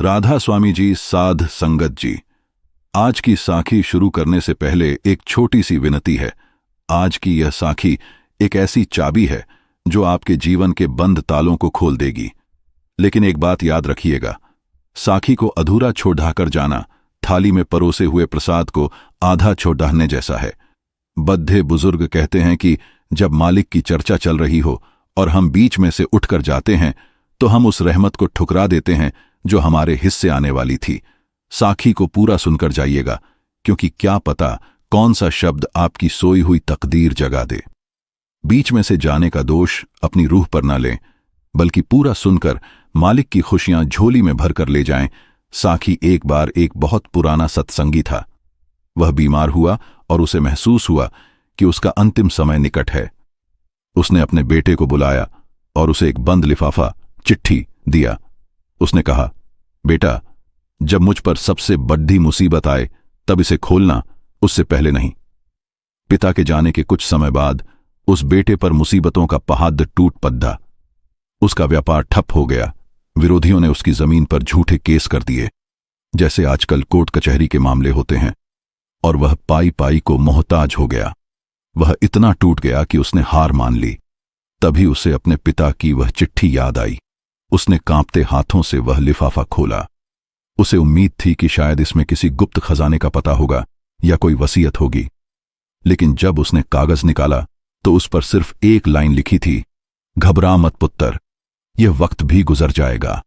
राधा स्वामी जी, साध संगत जी, आज की साखी शुरू करने से पहले एक छोटी सी विनती है। आज की यह साखी एक ऐसी चाबी है जो आपके जीवन के बंद तालों को खोल देगी। लेकिन एक बात याद रखिएगा, साखी को अधूरा छोड़ ढाकर जाना थाली में परोसे हुए प्रसाद को आधा छोड़ ढाने जैसा है। बद्ध बुजुर्ग कहते हैं कि जब मालिक की चर्चा चल रही हो और हम बीच में से उठकर जाते हैं तो हम उस रहमत को ठुकरा देते हैं जो हमारे हिस्से आने वाली थी। साखी को पूरा सुनकर जाइएगा, क्योंकि क्या पता कौन सा शब्द आपकी सोई हुई तकदीर जगा दे। बीच में से जाने का दोष अपनी रूह पर न लें, बल्कि पूरा सुनकर मालिक की खुशियां झोली में भरकर ले जाएं। साखी एक बार एक बहुत पुराना सत्संगी था। वह बीमार हुआ और उसे महसूस हुआ कि उसका अंतिम समय निकट है। उसने अपने बेटे को बुलाया और उसे एक बंद लिफाफा चिट्ठी दिया। उसने कहा, बेटा, जब मुझ पर सबसे बड़ी मुसीबत आए तब इसे खोलना, उससे पहले नहीं। पिता के जाने के कुछ समय बाद उस बेटे पर मुसीबतों का पहाड़ टूट पड़ा। उसका व्यापार ठप हो गया। विरोधियों ने उसकी जमीन पर झूठे केस कर दिए, जैसे आजकल कोर्ट कचहरी के मामले होते हैं, और वह पाई पाई को मोहताज हो गया। वह इतना टूट गया कि उसने हार मान ली। तभी उसे अपने पिता की वह चिट्ठी याद आई। उसने कांपते हाथों से वह लिफाफा खोला। उसे उम्मीद थी कि शायद इसमें किसी गुप्त खजाने का पता होगा या कोई वसीयत होगी। लेकिन जब उसने कागज निकाला तो उस पर सिर्फ एक लाइन लिखी थी, घबरा मत पुत्र, यह वक्त भी गुजर जाएगा।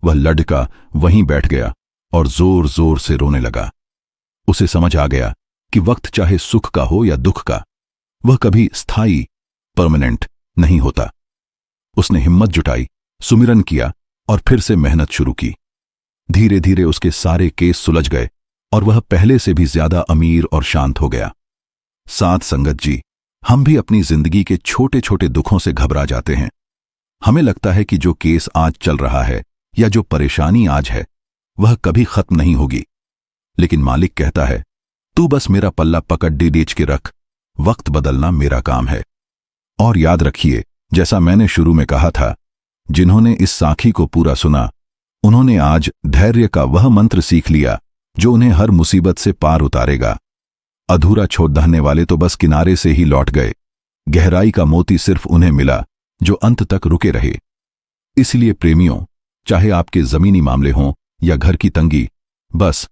वह लड़का वहीं बैठ गया और जोर जोर से रोने लगा। उसे समझ आ गया कि वक्त चाहे सुख का हो या दुख का, वह कभी स्थायी परमानेंट नहीं होता। उसने हिम्मत जुटाई, सुमिरन किया और फिर से मेहनत शुरू की। धीरे धीरे उसके सारे केस सुलझ गए और वह पहले से भी ज्यादा अमीर और शांत हो गया। साध संगत जी, हम भी अपनी जिंदगी के छोटे छोटे दुखों से घबरा जाते हैं। हमें लगता है कि जो केस आज चल रहा है या जो परेशानी आज है वह कभी खत्म नहीं होगी। लेकिन मालिक कहता है, तू बस मेरा पल्ला पकड़ डीडीच के रख, वक्त बदलना मेरा काम है। और याद रखिए, जैसा मैंने शुरू में कहा था, जिन्होंने इस साखी को पूरा सुना उन्होंने आज धैर्य का वह मंत्र सीख लिया जो उन्हें हर मुसीबत से पार उतारेगा। अधूरा छोड़ दहने वाले तो बस किनारे से ही लौट गए। गहराई का मोती सिर्फ उन्हें मिला जो अंत तक रुके रहे। इसलिए प्रेमियों, चाहे आपके जमीनी मामले हों या घर की तंगी, बस